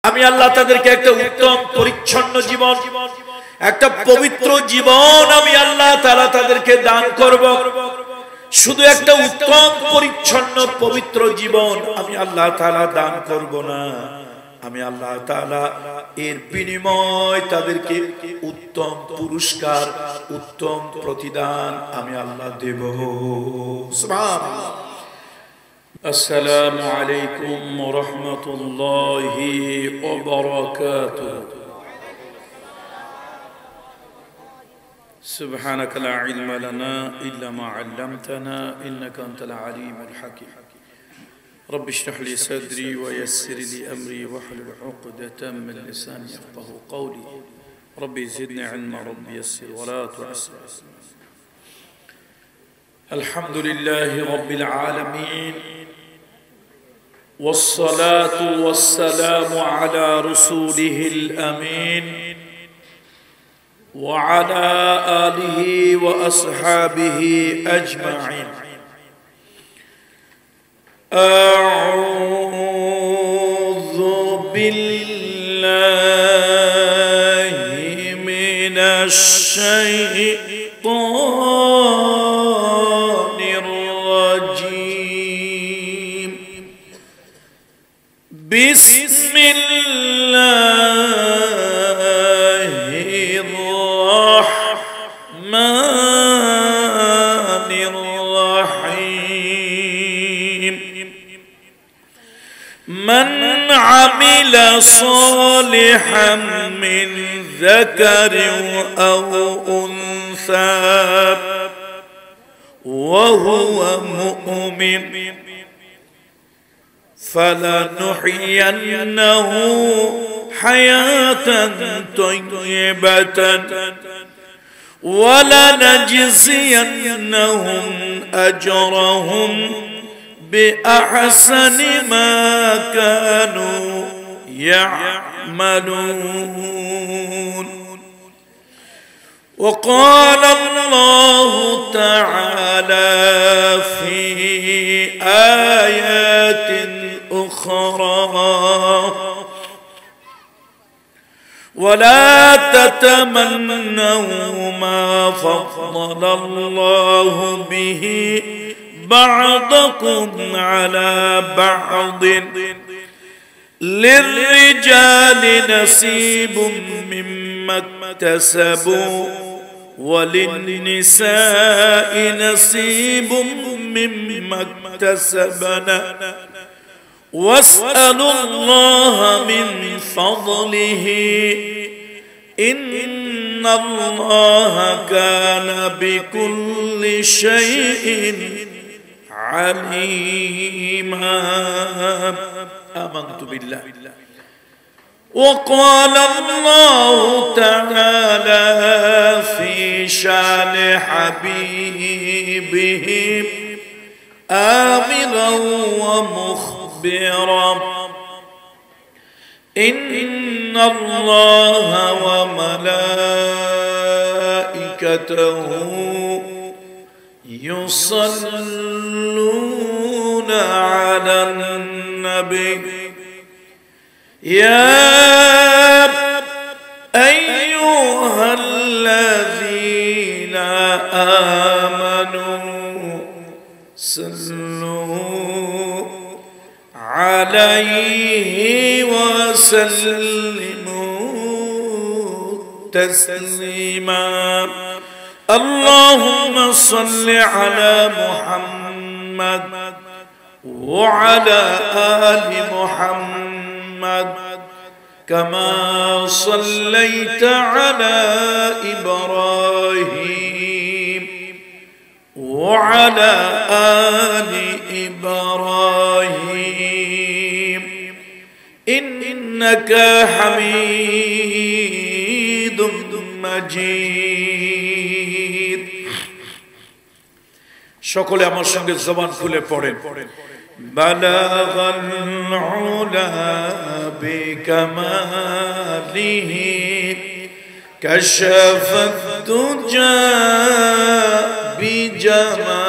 আমি আল্লাহ তাদেরকে একটা উত্তম পরিচ্ছন্ন জীবন, একটা পবিত্র জীবন আমি আল্লাহ তাআলা তাদেরকে দান করব। শুধু একটা উত্তম পরিচ্ছন্ন পবিত্র জীবন আমি আল্লাহ তাআলা দান করব না, আমি আল্লাহ তাআলা এর বিনিময় তাদেরকে উত্তম পুরস্কার, উত্তম প্রতিদান আমি আল্লাহ দেব। সুবহানাল্লাহ। আসসালামু আলাইকুম ওয়া রাহমাতুল্লাহি ওয়া বারাকাতুহু। سبحانك لا علم لنا إلا ما علمتنا إنك أنت العليم الحكيم. رب اشرح لي صدري ويسر لي أمري واحلل عقدة من لساني يفقهوا قولي. ربي زدني علما ربي يسر ولا تعسر. الحمد لله رب العالمين والصلاة والسلام على رسوله الأمين وعلى آله وأصحابه أجمعين. أعوذ بالله من الشيطان الرجيم. بسم الله الرحمن الرحيم. من عمل صالحا من ذكر أو أنثى وهو مؤمن فلنحيينه حياة طيبة ولنجزينهم أجرهم بأحسن ما كانوا يعملون. وقال الله تعالى في آيات أخرى: ولا تتمنوا ما فضل الله به بعضكم على بعض للرجال نصيب مما اكتسبوا وللنساء نصيب مما اكتسبن واسألوا الله من فضله إن الله كان بكل شيء عليما. آمنت بالله. وقال الله تعالى في شان حبيبه آمرا ومخبرا: إن الله وملائكته يصلون على النبي يا أيها الذين آمنوا صلوا عليه وسلموا تسليما. اللهم صل على محمد وعلى آل محمد كما صليت على إبراهيم وعلى آل إبراهيم إنك حميد مجيد. সকলে আমার সঙ্গে জবান খুলে পড়েন: বালাগাল উলা বিকামালিহি কাশাফাত দুজা বিজামালিহি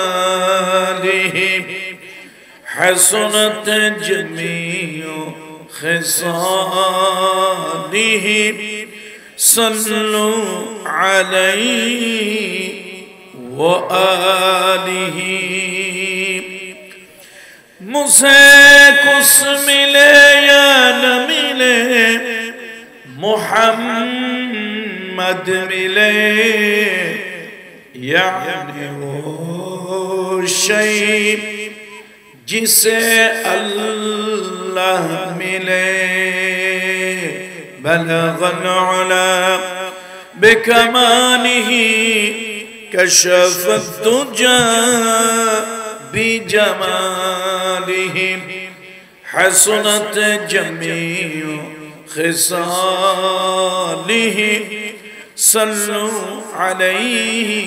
حسنت جميع خصاله صلوا عليه وآله मुझे कुछ मिले या न मिले मोहम्मद मिले यानी वो शय जिसे अल्लाह मिले बलगल उला बिकमालिही कशफत दुजा बिजमालिही हसनत जमीउ खिसालिही सल्लु अलैहि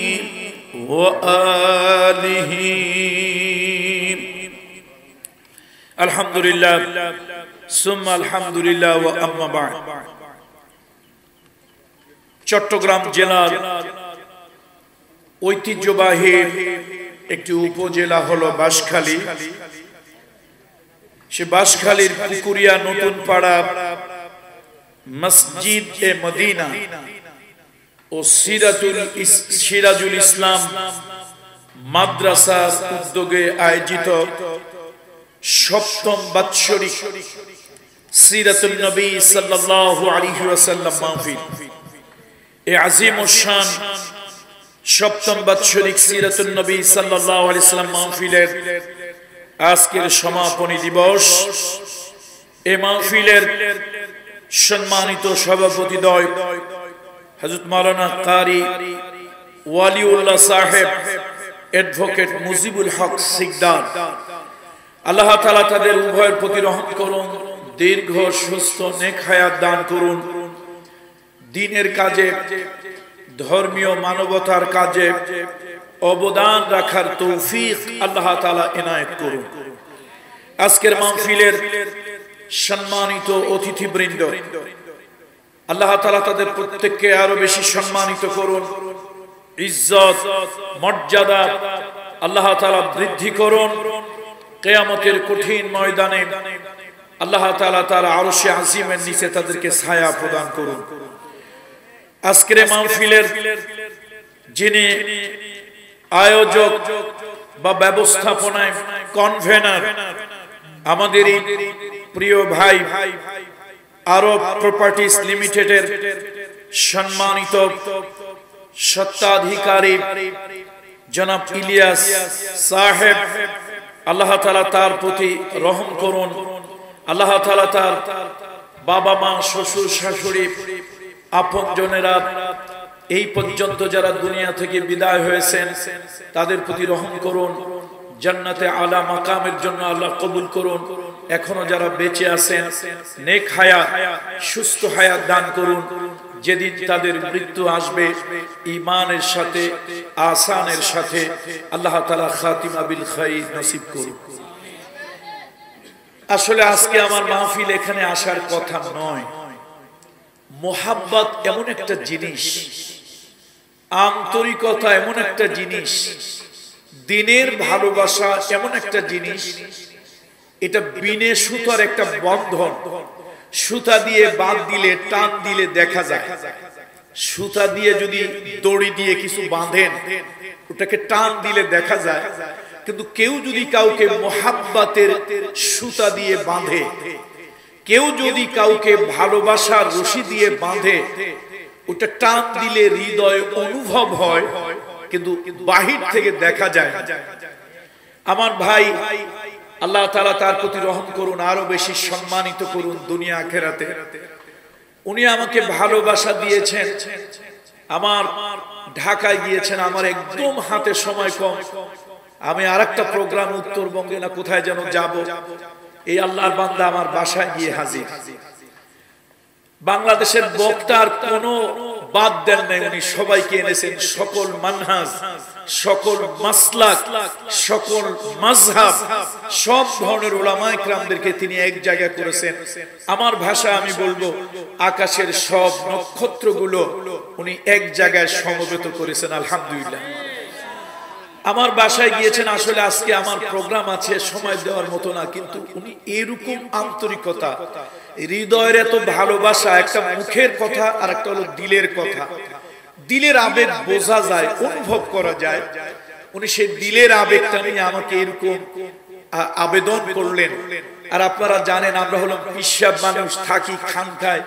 व आलिहि अल्हम्दुलिल्लाह सुम्मा अल्हम्दुलिल्लाह व अम्मा बाद চট্টগ্রাম জেলার ঐতিহ্যবাহী একটি উপজেলা হলো বাঁশখালী। সে বাঁশখালীর পুকুরিয়া নতুন পাড়া মসজিদ এ মদিনা ও সিরাজুল ইসলাম মাদ্রাসার উদ্যোগে আয়োজিত সপ্তম বাৎসরিক সিরাতুন নবী সাল্লাল্লাহু আলাইহি ওয়াসাল্লাম মাহফিল এ আজিম ও শান সপ্তম বাৎসরিক সিরাতুন নবী সাল্লাল্লাহু আলাইহি ওয়াসাল্লাম মাহফিলের আজকের সমাপনী দিবস। এই মাহফিলের সম্মানিত সভাপতিদ্বয় হযরত মাওলানা কারি ওয়ালিউল্লাহ সাহেব অ্যাডভোকেট মুজিবুল হক সিকদার, আল্লাহ তাআলা তাদের উভয়ের প্রতি রহমত করুন, দীর্ঘ সুস্থ নেক হায়াত দান করুন, দ্বীনের কাজে ধর্মীয় মানবতার কাজে অবদান রাখার তৌফিক আল্লাহ তাআলা এনায়েত করুন। আজকের মাহফিলের সম্মানিত অতিথিবৃন্দ, আল্লাহ তাআলা তাদের প্রত্যেককে আরো বেশি সম্মানিত করুন, ইজ্জত মর্যাদা আল্লাহ তাআলা বৃদ্ধি করুন। কিয়ামতের কঠিন ময়দানে আল্লাহ তাআলা তার আরশে আজিমের নিচে তাদেরকে ছায়া প্রদান করুন। আজকের মাহফিলের যিনি আয়োজক বা ব্যবস্থাপনায় কনভেনার, আমাদের প্রিয় ভাই আরব প্রপার্টিজ লিমিটেডের সম্মানিত স্বত্বাধিকারী জনাব ইলিয়াস সাহেব, আল্লাহ তাআলা তার প্রতি রহম করুন। আল্লাহ তাআলা তার বাবা মা শ্বশুর শাশুড়ি আপনজনেরা এই পর্যন্ত যারা দুনিয়া থেকে বিদায় হয়েছেন তাদের প্রতি রহম করুন। জান্নাতে আলা মাকামের জন্য আল্লাহ কবুল করুন। এখনো যারা বেঁচে আছেন নেক হায়াত সুস্থ হায়াত দান করুন। যেদিন তাদের মৃত্যু আসবে ঈমানের সাথে আসানের সাথে আল্লাহ তাআলা খাতিমা বিল খাইর নসিব করুন। আসলে আজকে আমার মাহফিল এখানে আসার কথা নয়। মোহাব্বত এমন একটা জিনিস, আন্তরিকতা এমন একটা জিনিস, দিনের ভালোবাসা এমন একটা জিনিস, এটা বিনে সুতার একটা বন্ধন। সুতা দিয়ে বাঁধ দিলে টান দিলে দেখা যায়, সুতা দিয়ে যদি দড়ি দিয়ে কিছু বাঁধেন ওটাকে টান দিলে দেখা যায়। কিন্তু কেউ যদি কাউকে মোহাব্বতের সুতা দিয়ে বাঁধে, কেউ যদি কাউকে ভালোবাসার রশি দিয়ে বাঁধে, ওটা টান দিলে হৃদয় অনুভব হয় কিন্তু বাহির থেকে দেখা যায়। আমার ভাই আল্লাহ তাআলা তার প্রতি রহম করুন, আরো বেশি সম্মানিত করুন দুনিয়া আখিরাতে। উনি আমাকে ভালোবাসা দিয়েছেন, আমার ঢাকায় গিয়েছেন, আমার একদম হাতে সময় কম, আমি আরেকটা প্রোগ্রাম উত্তরবঙ্গে না কোথায় যেন যাব। এই আল্লাহর বান্দা আমার বাসায় গিয়ে হাজির। বাংলাদেশের বক্তার কোনো বাদ দেন নাই, উনি সবাইকে এনেছেন। সকল মানহাজ, সকল মাসলাক, সকল মাযহাব, সব ধরনের উলামায়ে কিরামদেরকে তিনি এক জায়গায় করেছেন। আমার ভাষা আমি বলবো আকাশের সব নক্ষত্রগুলো উনি এক জায়গায় সমবেত করেছেন। আলহামদুলিল্লাহ। আমার বাসায় গিয়েছেন, আসলে আজকে আমার প্রোগ্রাম আছে, সময় দেওয়ার মতো না, কিন্তু উনি এরকম আন্তরিকতা, হৃদয়ের এত ভালোবাসা, একটা মুখের কথা আর একটা হলো দিলের কথা, দিলের আবেগ বোঝা যায়, অনুভব করা যায়। উনি সেই দিলের আবেগটা নিয়ে আমাকে এরকম আবেদন করলেন। আর আপনারা জানেন আমরা হলাম পিসাব মানুষ, থাকি খানকায়,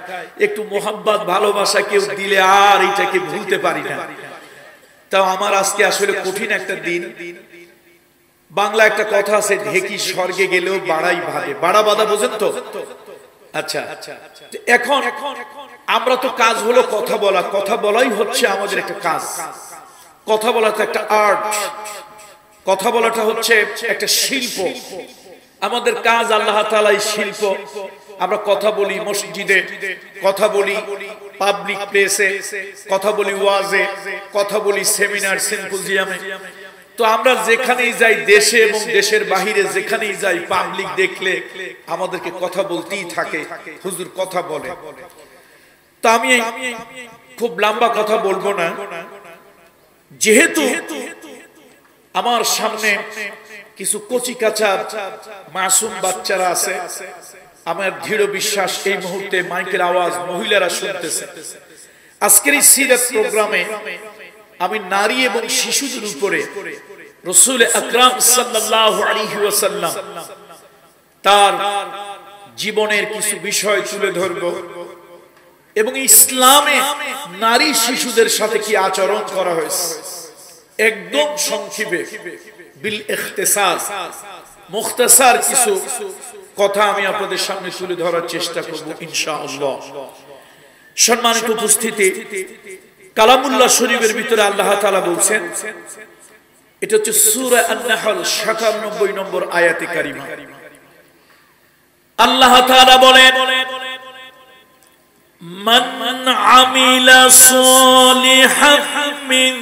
একটু মোহাব্বত ভালোবাসা কেউ দিলে আর এটাকে ভুলতে পারি না। তাও আমার আজকে আসলে কঠিন একটা দিন। বাংলা একটা কথা আছে, ঢেকি স্বর্গে গেলেও বাড়াই ভাবে, বাড়া বাঁধা বোঝেন তো? আচ্ছা, এখন আমরা তো কাজ হলো কথা বলা, কথা বলাই হচ্ছে আমাদের একটা কাজ। কথা বলা তো একটা আর্ট, কথা বলাটা হচ্ছে একটা শিল্প। আমাদের কাজ আল্লাহ তাআলাই শিল্প। আমরা কথা বলি মসজিদে, কথা বলি পাবলিক প্লেসে, কথা বলি ওয়াজে, কথা বলি সেমিনার সিম্পোজিয়ামে। তো আমরা যেখানেই যাই, দেশে এবং দেশের বাহিরে যেখানেই যাই, পাবলিক দেখলে আমাদেরকে কথা বলতেই থাকে, হুজুর কথা বলে। তো আমি খুব লম্বা কথা বলবো না, যেহেতু আমার সামনে কিছু কচি কাঁচা মাসুম বাচ্চারা আছে, আমার দৃঢ় বিশ্বাস এই মুহূর্তে মাইকের আওয়াজ মহিলারা শুনতেছে। আজকের এই সিরাত প্রোগ্রামে আমি নারী এবং শিশুদের উপরে রাসূল আকরাম সাল্লাল্লাহু আলাইহি ওয়াসাল্লাম তার জীবনের কিছু বিষয় তুলে ধরব এবং ইসলামে নারী শিশুদের সাথে কি আচরণ করা হয়েছে একদম সংক্ষেপে বিল ইখতিসার মুখতাসার কিছু কথা আমি আপনাদের সামনে তুলে ধরার চেষ্টা করব ইনশাআল্লাহ। সম্মানিত উপস্থিতি, কালামুল্লাহ শরীফের ভিতরে আল্লাহ তাআলা বলছেন, এটা হচ্ছে সূরা আন-নাহল ৯৭ নম্বর আয়াতে কারিমা। আল্লাহ তাআলা বলেন, মান আমিলা সলিহান মিন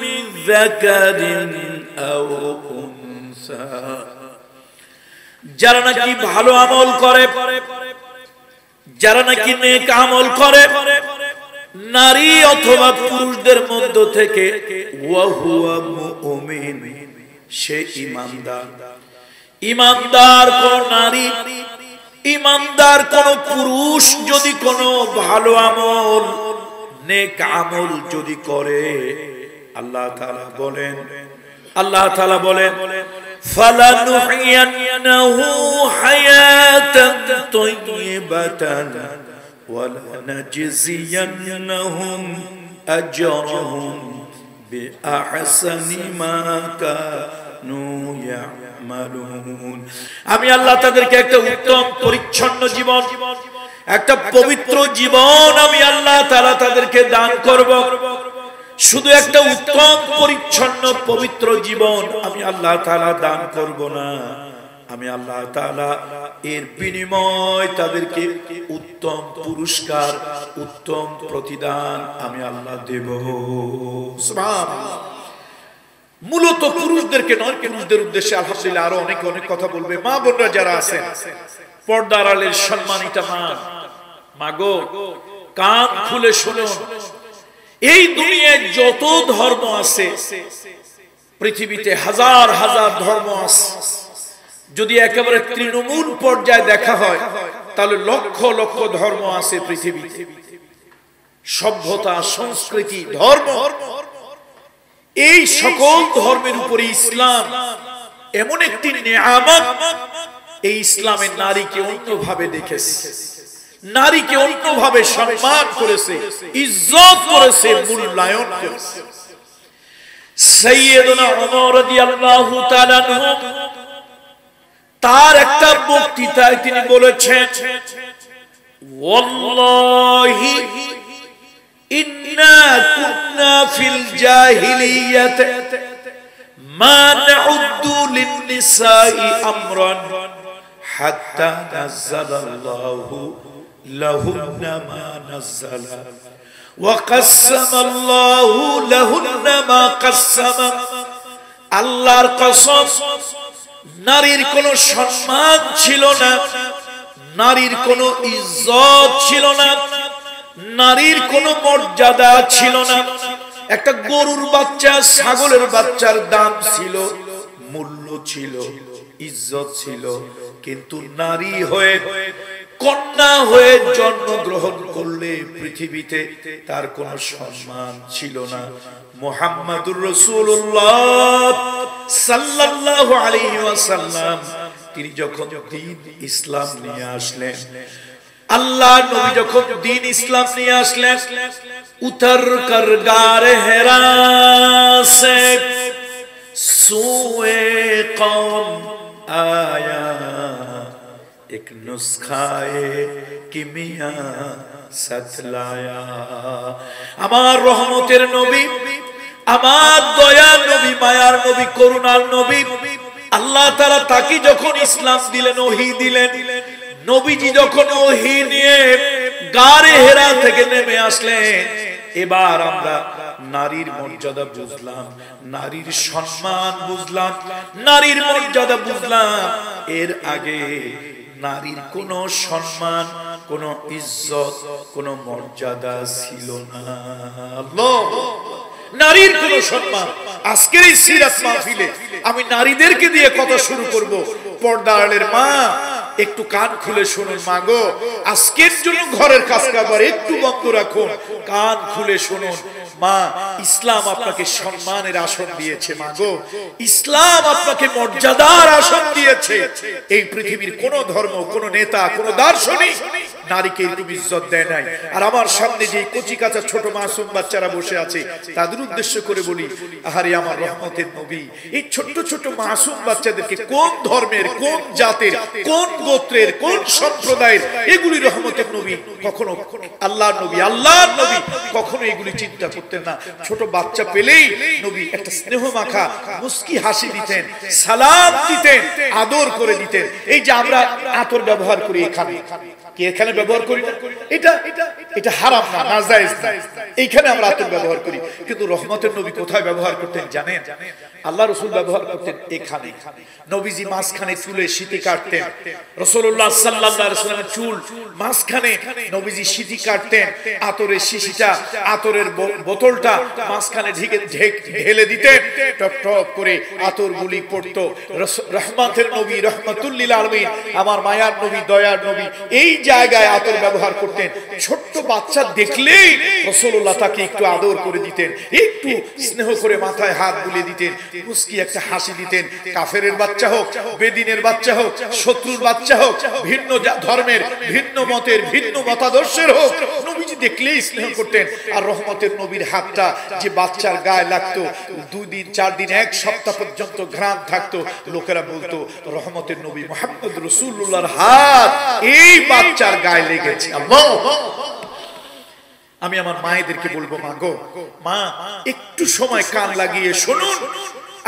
যাকারিন আও উনসা, যারা নাকি ভালো আমল করে, যারা নাকি নেক আমল করে, নারী অথবা পুরুষদের মধ্য থেকে, ওয়া হুয়া মুমিন, সে ঈমানদার। ঈমানদার কোন নারী, ঈমানদার কোন পুরুষ যদি কোন ভালো আমল, নেক আমল যদি করে, আল্লাহ তাআলা বলেন ফালানুহিয়ান্নাহু হায়াতান তাইয়্যিবাতান ওয়া লানাজজিয়ান্নাহুম আজরাহুম বিআহসানি মা কানু ইয়ামালুন। আমি আল্লাহ তাদেরকে একটা উত্তম পরিচ্ছন্ন জীবন, একটা পবিত্র জীবন আমি আল্লাহ তাআলা তাদেরকে দান করব। শুধু একটা উত্তম পরিচ্ছন্ন পবিত্র জীবন আমি আল্লাহ তাআলা দান করব না, আমি আল্লাহ তাআলা এর বিনিময় তাদেরকে উত্তম পুরস্কার, উত্তম প্রতিদান আমি আল্লাহ দেব। সুবহানাল্লাহ। মূলত পুরুষদেরকে নয়, পুরুষদের উদ্দেশ্যে আলহামদুলিল্লাহ আরো অনেক কথা বলবে। মা বোনরা যারা আছেন, পর্দার আড়ালের সম্মানিতা মা গো, কান খুলে শুনুন। এই দুনিয়ায় যত ধর্ম আছে, পৃথিবীতে হাজার হাজার ধর্ম আছে, যদি একেবারে তৃণমূল পর্যায়ে দেখা হয় তাহলে লক্ষ লক্ষ ধর্ম আছে পৃথিবীতে। সভ্যতা, সংস্কৃতি, ধর্ম, এই সকল ধর্মের উপরে ইসলাম এমন একটি নিয়ামত, এই ইসলামের নারীকে অন্যভাবে দেখেছে, নারীকে অন্যভাবে সম্মান করেছে, ইজ্জত করেছে, মূল্যায়ন করেছে। সাইয়্যিদুনা ওমর রাদিয়াল্লাহু তাআলা আনহু তার একটা বক্তৃতায় তিনি বলেছেন, ওয়াল্লাহি ইন্না কুন্না ফিল জাহিলিয়াতি মা নাউদ্দু লিন-নিসাই আমরান হাত্তা নাযালাল্লাহু লাহুন্না মা নাযালা ওয়া কাসসামাল্লাহু লাহুন্না মা কাসসামা। আল্লাহর কসম, নারীর কোনো সম্মান ছিল না, নারীর কোনো ইজ্জত ছিল না, নারীর কোনো মর্যাদা ছিল না। একটা গরুর বাচ্চা, ছাগলের বাচ্চার দাম ছিল মূল্য ছিল, ইজ্জত ছিল, কিন্তু নারী হয়ে কন্যা হয়ে জন্মগ্রহণ করলে পৃথিবীতে তার কোনো সম্মান ছিল না। মুহাম্মাদুর রাসূলুল্লাহ সাল্লাল্লাহু আলাইহি ওয়াসাল্লাম তিনি যখন দ্বীন ইসলাম নিয়ে আসলেন, আল্লাহ নবী যখন দ্বীন ইসলাম নিয়ে আসলেন, উতর কর গারে হেরা সে সুয়ে কওম আয়া এক নুসখায়ে কিমিয়া সাতলায়া। আমার রহমতের নবী, আমার দয়ার নবী, মায়ার নবী, করুণার নবী, আল্লাহ তাআলা তাকে যখন ইসলাম দিলেন, ওহী দিলেন, নবীজি যখন ওহী নিয়ে গারে হেরা থেকে নেমে আসলেন, এবার আমরা নারীর মর্যাদা বুঝলাম, নারীর সম্মান বুঝলাম, নারীর মর্যাদা বুঝলাম। এর আগে নারীর কোনো সম্মান, কোনো ইজ্জত, কোনো মর্যাদা ছিল না। আল্লাহ, নারীর কোনো সম্মান। আজকের এই সিরাত মাহফিলে আমি নারীদেরকে দিয়ে কথা শুরু করব। পর্দার আড়ালের মা একটু কান খুলে শুনুন। মা গো, আজকের জন্য ঘরের কাজ কারবার একটু বন্ধ রাখুন, কান খুলে শুনুন। মা, ইসলাম আপনাকে সম্মানের আসন দিয়েছে। মা গো, ইসলাম আপনাকে মর্যাদার আসন দিয়েছে। এই পৃথিবীর কোন ধর্ম, কোন নেতা, কোন দার্শনিক নারীকে এরকম ইজ্জত দেয় নাই। আর আমার সামনে যে কচি কাঁচা ছোট মাসুম বাচ্চারা বসে আছে, তাদের উদ্দেশ্য করে বলি, আহারে আমার রহমতের নবী এই ছোট্ট ছোট মাসুম বাচ্চাদেরকে কোন ধর্মের, কোন জাতের, কোন গোত্রের, কোন সম্প্রদায়ের, এগুলি রহমতের নবী কখনো, আল্লাহর নবী, আল্লাহর নবী কখনো এগুলি চিন্তা করতেন না। ছোট বাচ্চা পেলেই নবী একটা স্নেহ মাখা মুস্কি হাসি দিতেন, সালাম দিতেন, আদর করে দিতেন। এই যে আমরা আতর ব্যবহার করি এখানে, কি এখানে ব্যবহার করি না? এটা হারাম না, নাজায়েজ না, এইখানে আমরা আতর ব্যবহার করি। কিন্তু রহমতের নবী কোথায় ব্যবহার করতেন জানেন? আল্লাহ রাসূল ব্যবহার করতেন এখানে। নবীজি মাঝখানে চুলে সিঁথি কাটতেন। রাসূলুল্লাহ সাল্লাল্লাহু আলাইহি ওয়াসাল্লামের চুল মাঝখানে নবীজি সিঁথি কাটতেন। আতরের শিশিটা, আতরের বোতলটা মাঝখানে ঢেলে দিতেন, টপ টপ করে আতর গুলি পড়তো। রহমতের নবী, রহমাতুল লিল আলামিন, আমার মায়ার নবী, দয়ার নবী এই জায়গায় আতর ব্যবহার করতেন। ছোট্ট বাচ্চা দেখলেই রাসূলুল্লাহ তাকে একটু আদর করে দিতেন, একটু স্নেহ করে মাথায় হাত বুলিয়ে দিতেন, মুস্কি একটা হাসি দিতেন। কাফেরের বাচ্চা হোক, বেদিনের বাচ্চা হোক, শত্রুর বাচ্চা হোক, ভিন্ন ধর্মের, ভিন্ন মতের, ভিন্ন মতাদর্শের হোক, নবীজি দেখলেই স্নেহ করতেন। আর রহমতের নবীর হাতটা যে বাচ্চার গায়ে লাগতো, 2 দিন 4 দিন 1 সপ্তাহ পর্যন্ত ঘ্রাণ থাকতো। লোকেরা বলতো রহমতের নবী মুহাম্মদ রাসূলুল্লাহর হাত এই বাচ্চার গায়ে লেগেছে। আল্লাহ, আমি আমার মায়েদেরকে বলবো, মা গো, মা একটু সময় কান লাগিয়ে শুনুন।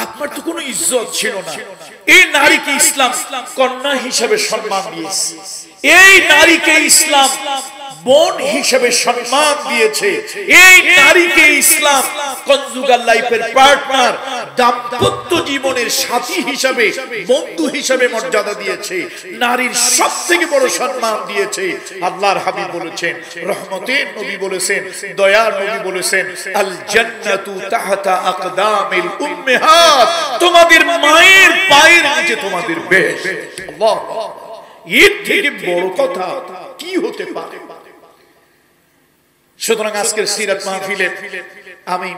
আপনার তো কোনো ইজ্জত ছিল না, এই নারীকে ইসলাম কন্যা হিসেবে সম্মান দিয়েছে, এই নারীকে ইসলাম বোন হিসেবে সম্মান দিয়েছে, এই নারীকে ইসলাম কনজুগাল লাইফের পার্টনার, দাম্পত্য জীবনের সাথী হিসেবে, বন্ধু হিসেবে মর্যাদা দিয়েছে, নারীর সবথেকে বড় সম্মান দিয়েছে। আল্লাহর হাবিব বলেছেন, রহমতের নবী বলেছেন, দয়ার নবী বলেছেন, আল জান্নাতু তাহতা আকদামিল উম্মাহাত, তোমাদের মায়ের পায়ের নিচে তোমাদের বেশ। আল্লাহ, এর থেকে বড় কথা কি হতে পারে? সুতরাং আজকের সিরাত মাহফিলে আমি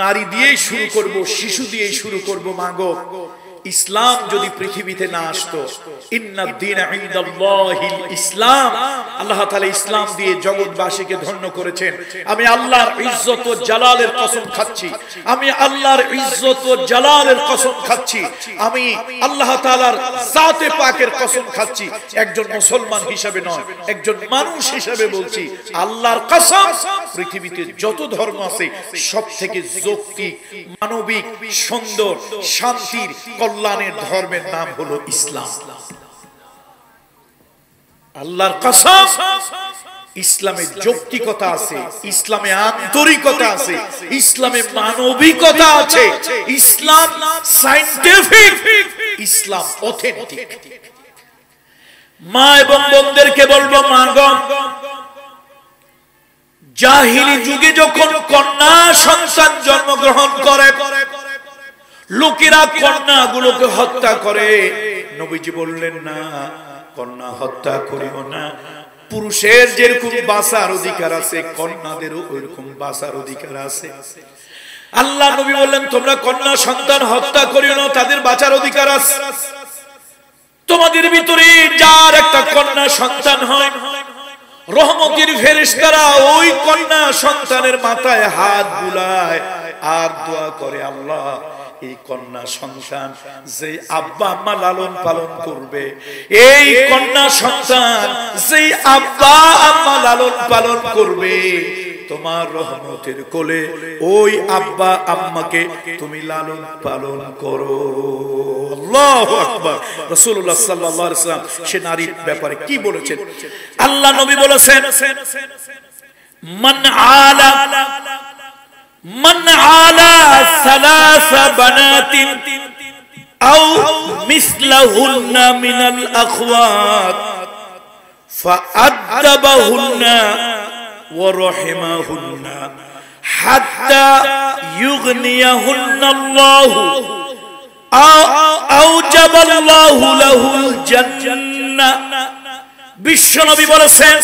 নারী দিয়েই শুরু করব, শিশু দিয়েই শুরু করব। মাগো, ইসলাম যদি পৃথিবীতে না আসতো, ইন্নাদ দীন ইনদাল্লাহিল ইসলাম, আল্লাহ তাআলা ইসলাম দিয়ে জগৎবাসীকে ধন্য করেছেন। আমি আল্লাহর ইজ্জত ও জালালের কসম খাচ্ছি, আমি আল্লাহর ইজ্জত ও জালালের কসম খাচ্ছি, আমি আল্লাহ তাআলার জাতে পাকের কসম খাচ্ছি, একজন মুসলমান হিসেবে নয়, একজন মানুষ হিসেবে বলছি, আল্লাহর কসম, পৃথিবীতে যত ধর্ম আছে সবথেকে যৌক্তিক, মানবিক, সুন্দর, শান্তির, কল্যাণের ধর্মের নাম হলো ইসলাম। আল্লাহর কসম, ইসলামে যৌক্তিকতা আছে, ইসলামে আন্তরিকতা আছে, ইসলামে মানবিকতা আছে, ইসলাম সায়েন্টিফিক, ইসলাম অথেন্টিক। মা এবং বোনদেরকে বলবো, মা গো, জাহিলি যুগে যখন কন্যা সন্তান জন্মগ্রহণ করে, লোকেরা কন্যাগুলোকে হত্যা করে। নবীজি বললেন না, কন্যা হত্যা করিও না। পুরুষের যেরকম বাঁচার অধিকার আছে, কন্যাদেরও ওইরকম বাঁচার অধিকার আছে। আল্লাহ নবী বললেন, তোমরা কন্যা সন্তান হত্যা করিও না, তাদের বাঁচার অধিকার আছে। তোমাদের ভিতরে যার একটা কন্যা সন্তান হয়, রহমতের ফেরেশতারা ওই কন্যা সন্তানের মাথায় হাত বুলায় আর দোয়া করে, আল্লাহ এই কন্যা সন্তান যে আব্বা আম্মা লালন পালন করবে, এই কন্যা সন্তান যে আব্বা আম্মা লালন পালন করবে, তোমার রহমতের কোলে ওই আব্বা আম্মাকে তুমি লালন পালন করো। আল্লাহু আকবার। রাসূলুল্লাহ সাল্লাল্লাহু আলাইহি ওয়াসাল্লাম সে নারীর ব্যাপারে কি বলেছেন? আল্লাহ নবী বলেছেন, মান আলা সালাসা বানাতিন আও মিসলাহুন্না মিনাল আখওয়াত ফাআদাবাহুন্না ওয়া রাহিমাহুন্না হাত্তা ইউগনিয়াহুন্নাল্লাহু আওজাবাল্লাহু লাহুল জান্নাহ। বিশ্বনবী বলেছেন,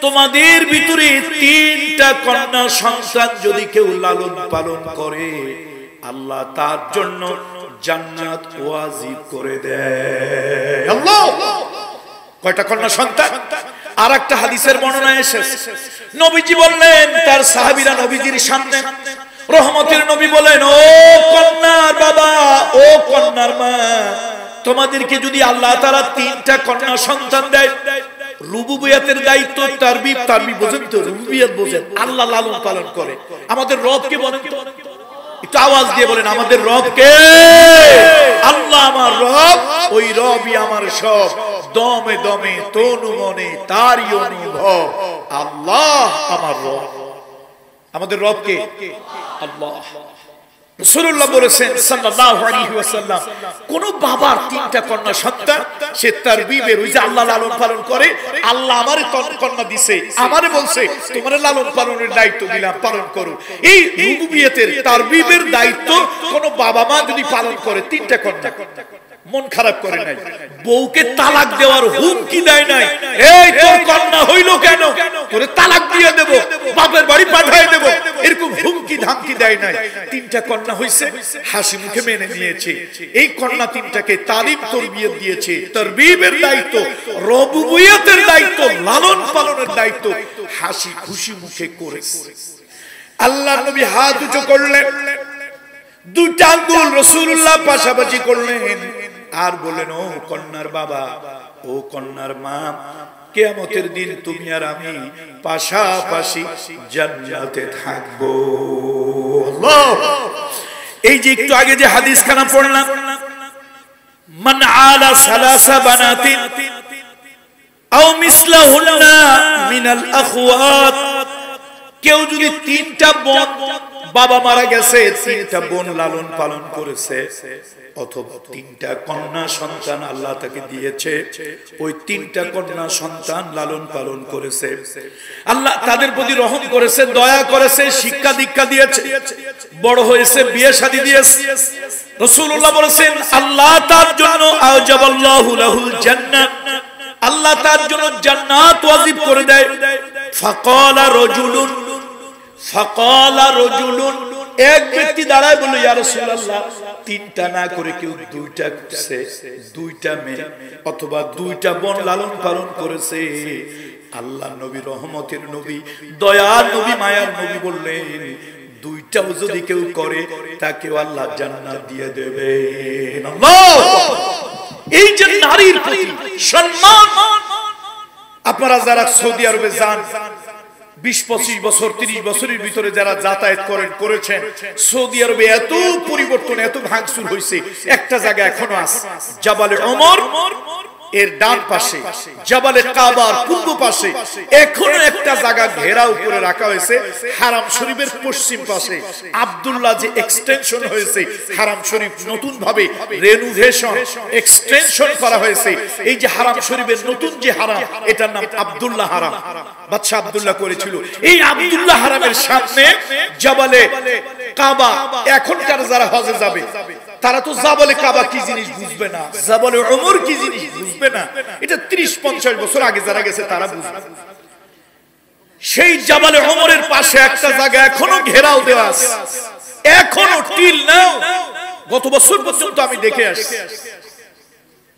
তোমাদের ভিতরে তিনটা কন্যা সন্তান যদি কেউ লালন পালন করে, আল্লাহ তার জন্য জান্নাত ওয়াজিব করে দেয়। আল্লাহ, কয়টা কন্যা সন্তান? আর একটা হাদিসের বর্ণনা এসেছে, নবীজি বললেন তার সাহাবীরা নবীজির সামনে, রহমতের নবী বলেন, ও কন্যার বাবা, ও কন্যার মা, তোমাদেরকে যদি আল্লাহ তাআলা তিনটা কন্যা সন্তান দেয়, রুবুবিয়াতের দায়িত্ব, তারবিব বোঝেন তো? রুবুবিয়াত বোঝেন? আল্লাহ লালন পালন করে। আমাদের রবকে বলেন তো, একটু আওয়াজ দিয়ে বলেন, আমাদের রবকে? আল্লাহ আমার রব, ওই রবই আমার সব, দমে দমে তনু মনে তারই অনুভব। আল্লাহ আমার রব। আমাদের রবকে আল্লাহ। রাসূলুল্লাহ বলেছেন সাল্লাল্লাহু আলাইহি ওয়াসাল্লাম, কোন বাবার তিনটা কন্যা সন্তান, সে তারবিবের, ওই যে আল্লাহ লালন পালন করে, আল্লাহ আমারে কন্যা দিছে, আমারে বলছে তোমার লালন পালনের দায়িত্ব দিলাম, পালন করো। এই রুবুবিয়তের তারবিবের দায়িত্ব কোন বাবা মা যদি পালন করে, তিনটা কন্যা, মন খারাপ করে নাই, বউকে তালাক দেওয়ার হুমকি দেয় নাই, এই তোর কন্যা হইল কেন, তোরে তালাক দিয়ে দেব, বাপের বাড়ি পাঠিয়ে দেব, এরকম হুমকি ধামকি দেয় নাই। তিনটা কন্যা হইছে, হাসি মুখে মেনে নিয়েছে। এই কন্যা তিনটাকে তালিম তরবিয়ত দিয়েছে, তারবিবের দায়িত্ব, রুবুবিয়তের দায়িত্ব, লালন পালনের দায়িত্ব হাসি খুশি মুখে করেছে। আল্লাহর নবী হাত উঁচু করলেন, দুইটা আঙ্গুল রাসূলুল্লাহ পাশাপাশি করলেন আর বললেন, ও কন্যার বাবা, ও কন্যার মা, কিয়ামতের দিন তুমি আর আমি পাশাপাশি জান্নাতে থাকবো। আল্লাহ, এই যে একটু আগে যে হাদিস খানা পড়লাম, মান আলা সালাসা বানাতিন আও মিসলাহুন্না মিনাল আখওয়াত, কেউ যদি তিনটা বোন, বাবা মারা গেছে, তিনটা বোন লালন পালন করেছে, অথবা তিনটা কন্যা সন্তান আল্লাহ তাকে দিয়েছে, ওই তিনটা কন্যা সন্তান লালন পালন করেছে, আল্লাহ তাদের প্রতি রহম করেছে, দয়া করেছে, শিক্ষা দীক্ষা দিয়েছে, বড় হয়েছে, বিয়ে শাদী দিয়েছে। রাসূলুল্লাহ বলেছেন, আল্লাহ তার জন্য আওজাবাল্লাহু লাহুল জান্নাহ, আল্লাহ তার জন্য জান্নাত ওয়াজিব করে দেয়। ফাকালা রাজুলুন, এক ব্যক্তি দাঁড়ায় বলল, ইয়া রাসূলুল্লাহ, তিনটা না করে কেউ দুইটা করছে, দুইটা মেয়ে অথবা দুইটা বোন লালন পালন করেছে, আল্লাহ নবী, রহমতের নবী, দয়ার নবী, মায়ার নবী বললেন, দুইটাও যদি কেউ করে তাকেও আল্লাহ জান্নাত দিয়ে দেবে। আল্লাহ, এই যে নারীর প্রতি সম্মান, আপনারা যারা সৌদি আরবে যান, 20-25 বছর 30 বছরের ভিতরে যারা যাতায়াত করেছেন, সৌদি আরবে এত পরিবর্তন, এত ভাঙচুর হয়েছে, একটা জায়গা এখনো আছে, জাবালে ওমর এর ডান পাশে, জাবালে কাবার পূর্ব পাশে এখনো একটা জায়গা ঘেরাও করে রাখা হয়েছে, হারাম শরীফের পশ্চিম পাশে আব্দুল্লাহ যে এক্সটেনশন হয়েছে, হারাম শরীফ নতুন ভাবে রেনোভেশন এক্সটেনশন করা হয়েছে, এই যে হারাম শরীফের নতুন যে হারাম, এটার নাম আব্দুল্লাহ হারাম, বাদশা আব্দুল্লাহ করেছিল। এই আব্দুল্লাহ হারামের সামনে জাবালে কাবা, এখনকার যারা হজে যাবে তারা তো জাবালে কাবা কি জিনিস বুঝবে না, জাবালে উমর কি জিনিস বুঝবে না। এটা 30-50 বছর আগে যারা গেছে তারা বুঝবে। সেই জাবালে উমরের পাশে একটা জায়গা এখনো ঘেরাও দেওয়া আছে, এখনো টিল নাও। গত বছর পর্যন্ত আমি দেখে আসছি।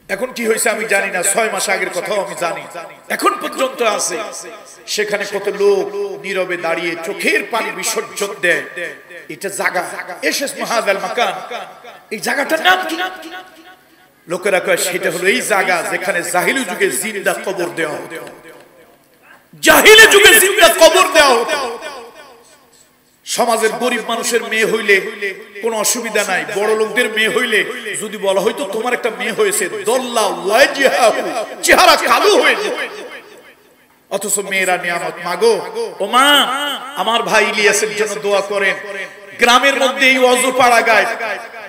এখন কি হয়েছে আমি জানি না, 6 মাস আগের কথাও আমি জানি, এখন পর্যন্ত আছে। সেখানে কত লোক নীরবে দাঁড়িয়ে চোখের পানি বিসর্জন দেয়। এটা জায়গা এশেস মাহাদাল মাকান, এই জায়গাটার নাম কি? লোকেরা কয় সেটা হলো এই জায়গা যেখানে জাহিলি যুগে জিন্দা কবর দেওয়া হতো। জাহিলি যুগে জিন্দা কবর দেওয়া হতো। সমাজের গরিব মানুষের মেয়ে হইলে কোনো অসুবিধা নাই, বড় লোকদের মেয়ে হইলে যদি বলা হয়তো তোমার একটা মেয়ে হয়েছে, দল্লা ওয়াজিহাহু, চেহারা কালো হয়ে যেত। অথচ মেয়েরা নিয়ামত। মাগো, ও মা, আমার ভাই ইলিয়াসের জন্য দোয়া করেন। গ্রামের মধ্যে এই অজপাড়া গায়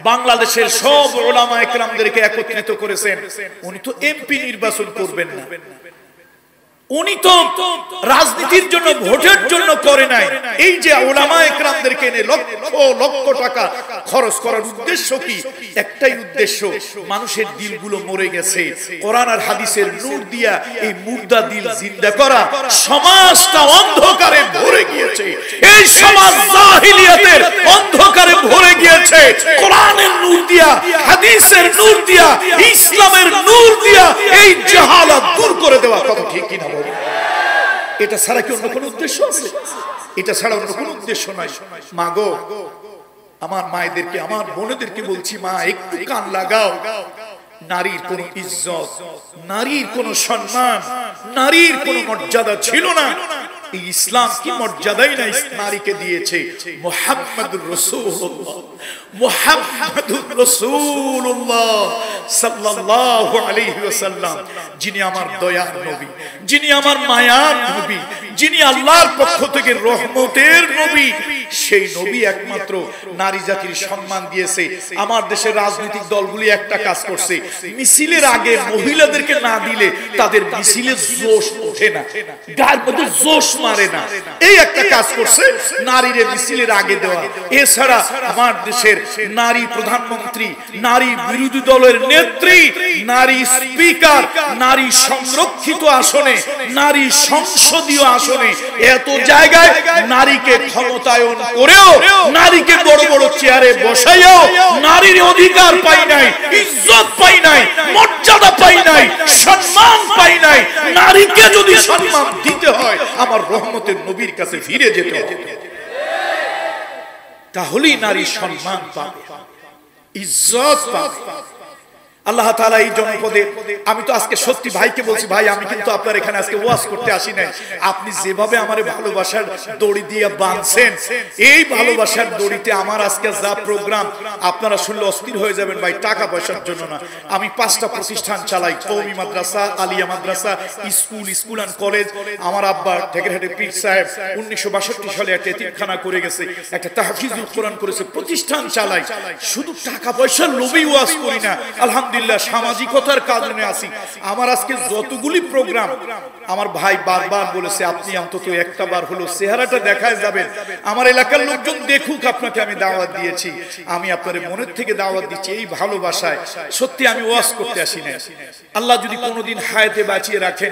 বাংলাদেশের সব উলামা একরামদেরকে একত্রিত করেছেন। উনি তো এমপি নির্বাচন করবেন না, উনি তো রাজনীতির জন্য ভোটের জন্য করে নাই। এই যে উলামা একরামদেরকে এনে লক্ষ লক্ষ টাকা খরচ করার উদ্দেশ্য কি? একটাই উদ্দেশ্য, মানুষের দিলগুলো মরে গেছে, কোরআন আর হাদিসের নূর দিয়া এই মুর্দা দিল জিন্দা করা। সমাজটা অন্ধকারে ভরে গিয়েছে, এই সমাজ জাহিলিয়াতের অন্ধকারে ভরে গিয়েছে। কোরআনের নূর দিয়া, হাদিসের নূর দিয়া, ইসলামের নূর দিয়া এই জাহালাত দূর করে দেওয়া কথা ঠিক কিনা? এটা ছাড়া কি অন্য কোনো উদ্দেশ্য আছে? এটা ছাড়া অন্য কোনো উদ্দেশ্য নাই। মাগো, আমার মায়েদেরকে, আমার বোনদেরকে বলছি, মা একটু কান লাগাও। নারীর কোন ইজ্জত, নারীর কোন সম্মান, নারীর কোন মর্যাদা ছিল না। এই ইসলাম কি মর্যাদাই না নারীকে দিয়েছে। মুহাম্মাদুর রাসূলুল্লাহ, মুহাম্মাদুর রাসূলুল্লাহ সাল্লাল্লাহু আলাইহি ওয়াসাল্লাম, যিনি আমার দয়ার নবী, যিনি আমার মায়ার নবী, যিনি আল্লাহর পক্ষ থেকে রহমতের নবী, সেই নবী একমাত্র নারী জাতির সম্মান দিয়েছে। আমার দেশের রাজনৈতিক দলগুলি একটা কাজ করছে, মিছিলের আগে মহিলাদেরকে না দিলে তাদের মিছিলে জোশ ওঠে না, গায়ের মধ্যে জোশ মারে না। এই একটা কাজ করছে, নারীরে মিছিলের আগে দেওয়া। এছাড়া আমার দেশের নারী প্রধানমন্ত্রী, নারী বিরোধী দলের নেত্রী, নারী স্পিকার, নারী সংরক্ষিত আসনে, নারী সংসদীয় আসনে, এত জায়গায় নারীকে ক্ষমতায়ন করেও, নারীকে বড় বড় চেয়ারে বসাইও নারীর অধিকার পাই নাই, ইজ্জত পাই নাই, মর্যাদা পাই নাই, সম্মান পাই নাই। নারীকে যদি সম্মান দিতে হয় আমার রহমতের নবীর কাছে ফিরে যেতে হবে, তাহলেই নারী সম্মান পাবে, ইজ্জত পাবে। আল্লাহ তাআলা এই জনপদে, আমি তো আজকে সত্যি ভাইকে বলছি, ভাই আমি কিন্তু আপনার এখানে আজকে ওয়াজ করতে আসি নাই। আপনি যেভাবে আমারে ভালোবাসার দড়ি দিয়ে বাঁধছেন, এই ভালোবাসার দড়িতে আমার আজকে যা প্রোগ্রাম, আপনারা শুনলে অস্থির হয়ে যাবেন। ভাই টাকা পয়সার জন্য না, আমি 5টা প্রতিষ্ঠান চালাই, কওমি মাদ্রাসা, আলিয়া মাদ্রাসা, স্কুল অ্যান্ড কলেজ। আমার আব্বা ঢেকেরহাটের পীর সাহেব 1962 সালে একটা এতিমখানা করে গেছে, একটা তাহফিজুল কোরআন করেছে, প্রতিষ্ঠান চালাই। শুধু টাকা পয়সার লোভেই ওয়াজ করি না, আলহামদুলিল্লাহ সামাজিকতার কারণে আসি। আমার আজকে যতগুলি প্রোগ্রাম, আমার ভাই বারবার বলেছে আপনি অন্তত একটা বার হলো চেহারাটা দেখায় যাবেন, আমার এলাকার লোকজন দেখুক আপনাকে আমি দাওয়াত দিয়েছি। আমি আপনার মনের থেকে দাওয়াত দিচ্ছি এই ভালোবাসায়। সত্যি আমি ওয়াজ করতে আসি না। আল্লাহ যদি কোনোদিন হায়াতে বাঁচিয়ে রাখেন,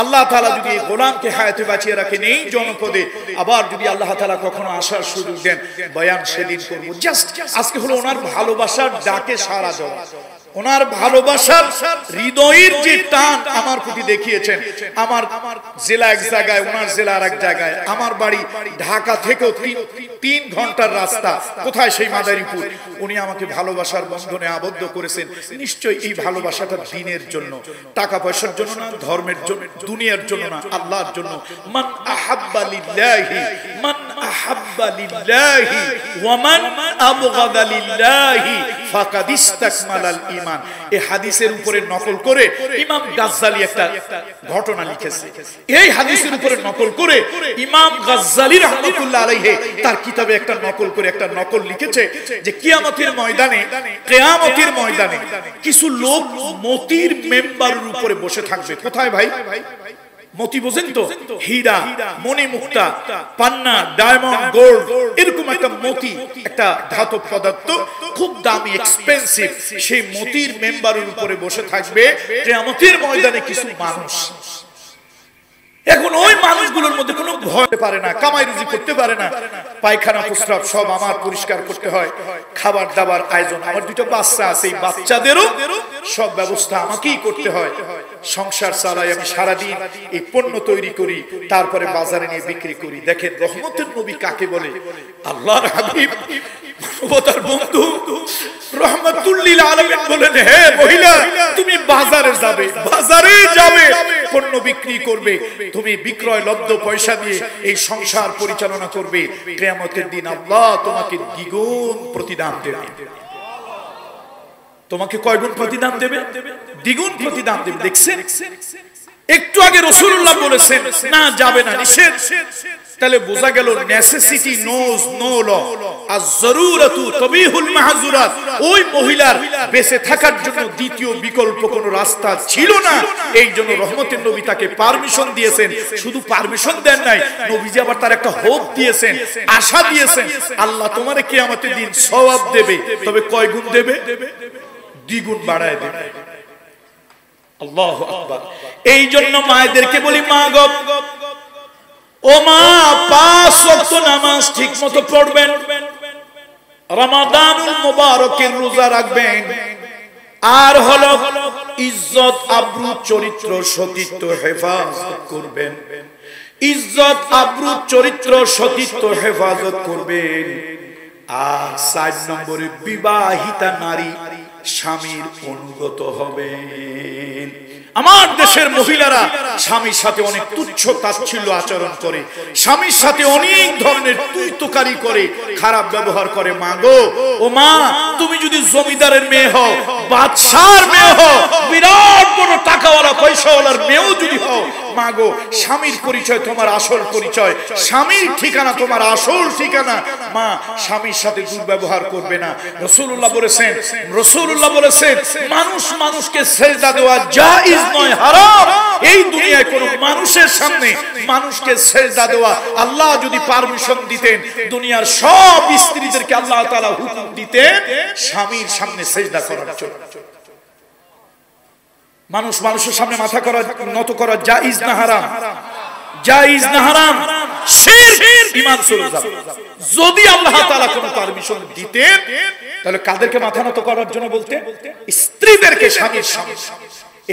আল্লাহ তাআলা যদি এই গোলামকে হায়াতে বাঁচিয়ে রাখেন এই জনপদে, আবার যদি আল্লাহ তাআলা কখনো আসার সুযোগ দেন, বয়ান সেদিন করব। জাস্ট আজকে হলো ওনার ভালোবাসার ডাকে সাড়া দেওয়া, ওনার ভালোবাসার হৃদয়ের যে টান আমার প্রতি দেখিয়েছেন। আমার জেলা এক জায়গায়, ওনার জেলা আর এক জায়গায়, আমার বাড়ি ঢাকা থেকেও 3 ঘন্টার রাস্তা। কোথায়? সেই মাদারীপুর। উনি আমাকে ভালোবাসার বন্ধনে আবদ্ধ করেছেন। নিশ্চয়ই এই ভালোবাসাটা দ্বীনের জন্য, টাকা পয়সার জন্য না, ধর্মের জন্য, দুনিয়ার জন্য না, আল্লাহর জন্য। মান আহাব্বা লিল্লাহি, মান আহাব্বা লিল্লাহি ওয়া মান আবগাদা লিল্লাহি ফাকাদ ইসতাকমালাল ঈমান। এই হাদিসের উপরে নকল করে ইমাম গাজ্জালি একটা ঘটনা লিখেছে। এই হাদিসের উপরে নকল করে ইমাম গাজ্জালি রাহমাতুল্লাহ আলাইহি তার কিতাবে একটা নকল করে একটা নকল লিখেছে যে কিয়ামতের ময়দানে, কিয়ামতের ময়দানে কিছু লোক মতির মেম্বারের উপরে বসে থাকবে। কোথায় ভাই? মতি বোঝেন তো, হীরা, মণিমুক্তা, পান্না, ডায়মন্ড, গোল্ড, এরকম একটা মতি, একটা ধাতব পদার্থ, খুব দামি, এক্সপেন্সিভ। সেই মতির মেম্বারের উপরে বসে থাকবে কিয়ামতের ময়দানে কিছু মানুষ। এখন ওই মানুষগুলোর মধ্যে কোনো ভয় পারে না, কামাই রুজি করতে পারে না। পায়খানা প্রস্রাব সব আমার পরিষ্কার করতে হয়, খাবার দাবার আয়োজন, আমার দুটো বাচ্চা আছে, এই বাচ্চাদেরও সব ব্যবস্থা আমাকেই করতে হয়। সংসার চালাই আমি সারাদিন, এই পণ্য তৈরি করি, তারপরে বাজারে নিয়ে বিক্রি করি। দেখেন রহমতের নবী কাকে বলে? আল্লাহর হাবিব, মানবতার বন্ধু, রহমাতুল লিল আলামিন বলেন, হে মহিলা, তুমি বাজারে যাবে, বাজারে যাবে, পণ্য বিক্রি করবে, তুমি বিক্রয় লব্ধ পয়সা দিয়ে এই সংসার পরিচালনা করবে। কিয়ামতের দিন আল্লাহ তোমাকে দ্বিগুণ প্রতিদান দেবে। তোমাকে কয় গুণ প্রতিদান দেবে? দ্বিগুণ প্রতিদান দেবে। দেখছেন, একটু আগে রাসূলুল্লাহ বলেছেন না, যাবে না, নিষেধ। তাহলে বোঝা গেল নেসেসিটি নোজ নো ল, আর জরুরাতু তাবিহুল মাহজুরাত। ওই মহিলার বেঁচে থাকার জন্য দ্বিতীয় বিকল্প কোনো রাস্তা ছিল না। এই জন্য রহমতের নবী তাকে পারমিশন দিয়েছেন। শুধু পারমিশন দেন নাই, নবীজি আবার তার একটা হোপ দিয়েছেন, আশা দিয়েছেন, আল্লাহ তোমারে কিয়ামতের দিন সওয়াব দেবে। তবে কয় গুণ দেবে? দ্বিগুণ বাড়ায় দেবে। আল্লাহু আকবার। এই জন্য মায়েদেরকে বলি, মা গো, ও মা, 5 ওয়াক্ত নামাজ ঠিকমতো পড়বেন, রমাদানুল মুবারকের রোজা রাখবেন, আর হলো ইজ্জত আবরু চরিত্র সতীত্ব হেফাজত করবেন। ইজ্জত আবরু চরিত্র সতীত্ব হেফাজত করবেন। আর 4 নম্বরে বিবাহিতা নারী স্বামীর অনুগত হবেন। আমার দেশের মহিলারা স্বামীর সাথে অনেক তুচ্ছ তাচ্ছিল্য আচরণ করে, স্বামীর সাথে অনেক ধরনের তুই তোকারি করে, খারাপ ব্যবহার করে। মা গো, ও মা, তুমি যদি জমিদারের মেয়ে হও, বাদশার মেয়ে হও, বিরাট বড় টাকাওয়ালা পয়সাওয়ালার মেয়েও যদি হও, মা গো, স্বামীর পরিচয় তোমার আসল পরিচয়, স্বামীর ঠিকানা তোমার আসল ঠিকানা। মা, স্বামীর সাথে দুর্ব্যবহার করবে না। রাসূলুল্লাহ বলেছেন, মানুষ মানুষকে সেজদা দেওয়া জায়েজ নয়, হারাম। এই দুনিয়ায় কোন মানুষের সামনে মানুষকে সেজদা দেওয়া, আল্লাহ যদি পারমিশন দিতেন, দুনিয়ার সব স্ত্রীদেরকে আল্লাহ তাআলা হুকুম দিতেন স্বামীর সামনে সেজদা করার জন্য। মানুষ মানুষের সামনে মাথা করা, নত করা জায়েজ না হারাম? জায়েজ না হারাম? শিরক, ঈমান চলে যাবে। যদি আল্লাহ তাআলা কোনো পারমিশন দিতেন, তাহলে কাদেরকে মাথা নত করার জন্য বলতেন? স্ত্রীদেরকে স্বামীর সামনে।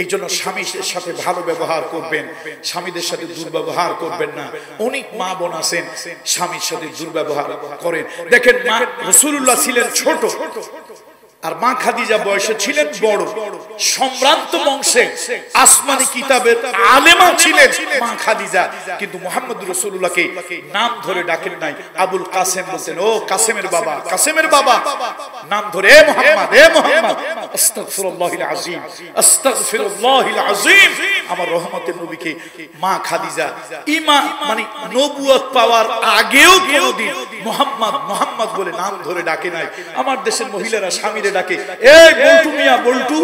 এই জন্য স্বামীর সাথে ভালো ব্যবহার করবেন, স্বামীদের সাথে দুর্ব্যবহার করবেন না। অনেক মা বোন আছেন স্বামীর সাথে দুর্ব্যবহার করেন। দেখেন, মা রাসূলুল্লাহ ছিলেন ছোট, আর মা খাদিজা বয়সে ছিলেন বড়। সম্ভ্রান্ত বংশে আসমানি কিতাবের আলেমা ছিলেন মা খাদিজা, কিন্তু মুহাম্মদ রাসূলুল্লাহকে নাম ধরে ডাকেন নাই। আবুল কাসেম বলতেন, ও কাসেমের বাবা, কাসেমের বাবা। নাম ধরে, এ মুহাম্মদ, এ মুহাম্মদ। আস্তাগফিরুল্লাহিল আযীম, আস্তাগফিরুল্লাহিল আযীম। আমার রহমতের নবীকে মা খাদিজা ঈমান মানে নবুয়ত পাওয়ার আগেও কোনদিন মুহাম্মদ মুহাম্মদ বলে নাম ধরে ডাকে নাই। আমার দেশের মহিলারা স্বামীরে ডাকে, এই বল্টু মিয়া, বল্টু,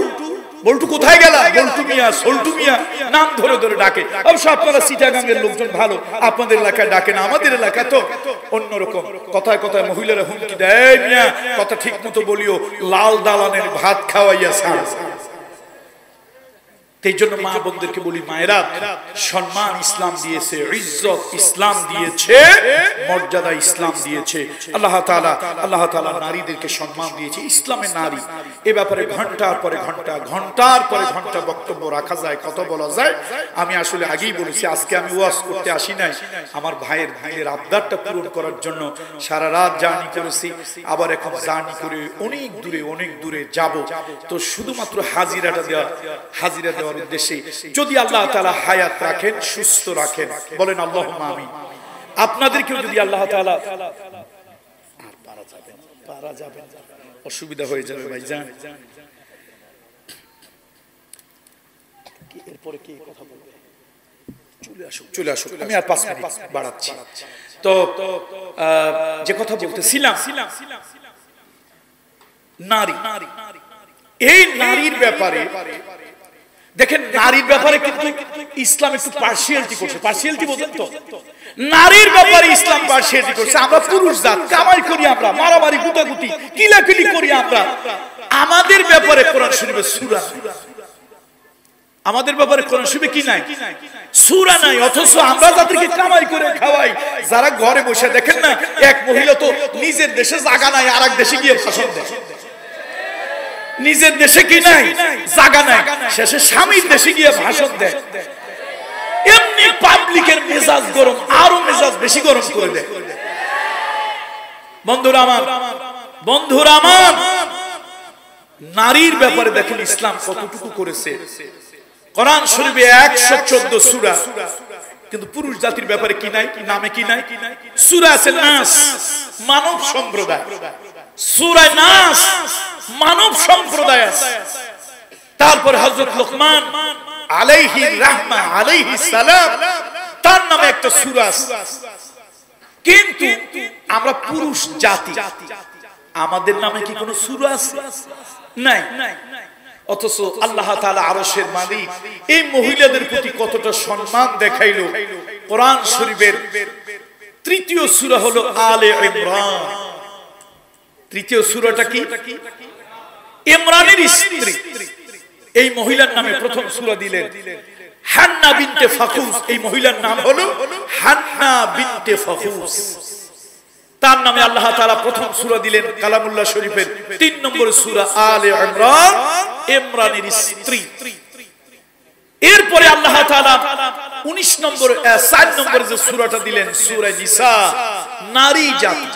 বল্টু কোথায় গেলা, বল্টু মিয়া, সল্টু মিয়া, নাম ধরে ধরে ডাকে। অবশ্য আপনারা চিটাগাঙ্গের লোকজন ভালো, আপনাদের এলাকায় ডাকে না, আমাদের এলাকা তো অন্যরকম। কথায় কথায় মহিলারা হুমকি দেয়, মিয়া কথা ঠিক মতো বলিও, লাল দালানের ভাত খাওয়াইয়া ছাড়। এই জন্য মা বোনদেরকে বলি, মায়েরা, সম্মান ইসলাম দিয়েছে, ইজ্জত ইসলাম দিয়েছে, মর্যাদা ইসলাম দিয়েছে। আল্লাহ তাআলা নারীদেরকে সম্মান দিয়েছে। ইসলামে নারী, এ ব্যাপারে ঘন্টার পরে ঘন্টা বক্তব্য রাখা যায়, কথা বলা যায়। আমি আসলে আগেই বলেছি, আজকে আমি ওয়াজ করতে আসি নাই, আমার ভাইয়ের আবদারটা পূরণ করার জন্য সারা রাত জার্নি করেছি। আবার এখন জার্নি করে অনেক দূরে যাব। তো শুধুমাত্র হাজিরা দেওয়ার উদ্দেশ্যে, যদি আল্লাহ তাআলা হায়াত রাখেন, সুস্থ রাখেন, বলেন আল্লাহুম্মা আমিন। আপনাদেরকেও যদি আল্লাহ তাআলা, আর পারা যাবে অসুবিধা হয়ে যাবে ভাইজান। এরপরে কি কথা বলবে? চলে আসুক, আমি আর 5 মিনিট বাড়াচ্ছি। তো যে কথা বলতেছিলাম, নারী, এই নারীর ব্যাপারে দেখেন নারীর ব্যাপারে কিন্তু ইসলাম একটু পার্সিয়ালিটি করছে। পার্সিয়ালিটি বোঝেন তো? নারীর ব্যাপারে ইসলাম পার্সিয়ালিটি করছে। আমরা পুরুষ জাত, কামাই করি আমরা, মারামারি গুটাগুটি কিলাকিলি করি আমরা। আমাদের ব্যাপারে কোরআন শরীফে সূরা, আমাদের ব্যাপারে কোরআন শরীফে কি নাই? সূরা নাই। অথচ আমরা যাদেরকে কামাই করে খাওয়াই, যারা ঘরে বসে, দেখেন না এক মহিলা তো নিজের দেশে জায়গা নাই, আরেক দেশে গিয়ে ভাষণ দেয়। নিজের দেশে কি নাই? জায়গা নাই, শেষে স্বামীর দেশে গিয়ে ভাষণ দেয়। এমনি পাবলিকের মেজাজ গরম, আরো মেজাজ বেশি গরম করে দেয়। বন্ধুরা আমার, বন্ধুরা আমার, নারীর ব্যাপারে দেখেন ইসলাম কতটুকু করেছে। কোরআন শরীফে 114 সূরা, কিন্তু পুরুষ জাতির ব্যাপারে কি নাই? নামে কি নাই? সূরা আছে নাস, মানব সম্প্রদায়। সূরা নাস, মানব সম্প্রদায় আছে। তারপর হযরত লোকমান আলাইহি রাহমা আলাইহিস সালাম, তার নামে একটা সূরা আছে। কিন্তু আমরা পুরুষ জাতি, আমাদের নামে কি কোনো সূরা আছে? নাই। অথচ আল্লাহ তাআলা আরশের মালিক এই মহিলাদের প্রতি কতটা সম্মান দেখাইলো। কোরআন শরীফের তৃতীয় সূরা হলো আলে ইমরান। তৃতীয় সূরাটা কি? ইমরানের স্ত্রী। এই মহিলার নামে প্রথম সূরা দিলেন হান্না বিনতে ফাকুস। এই মহিলার নাম হলো হান্না বিনতে ফাকুস। তার নামে আল্লাহ তাআলা প্রথম সূরা দিলেন কালামুল্লাহ শরীফের 3 নম্বর সূরা আলে ইমরান, ইমরানের স্ত্রী। এরপরে আল্লাহ তাআলা 19 নম্বর 4 নম্বর যে সূরাটা দিলেন সূরা নিসা, নারী জাতি।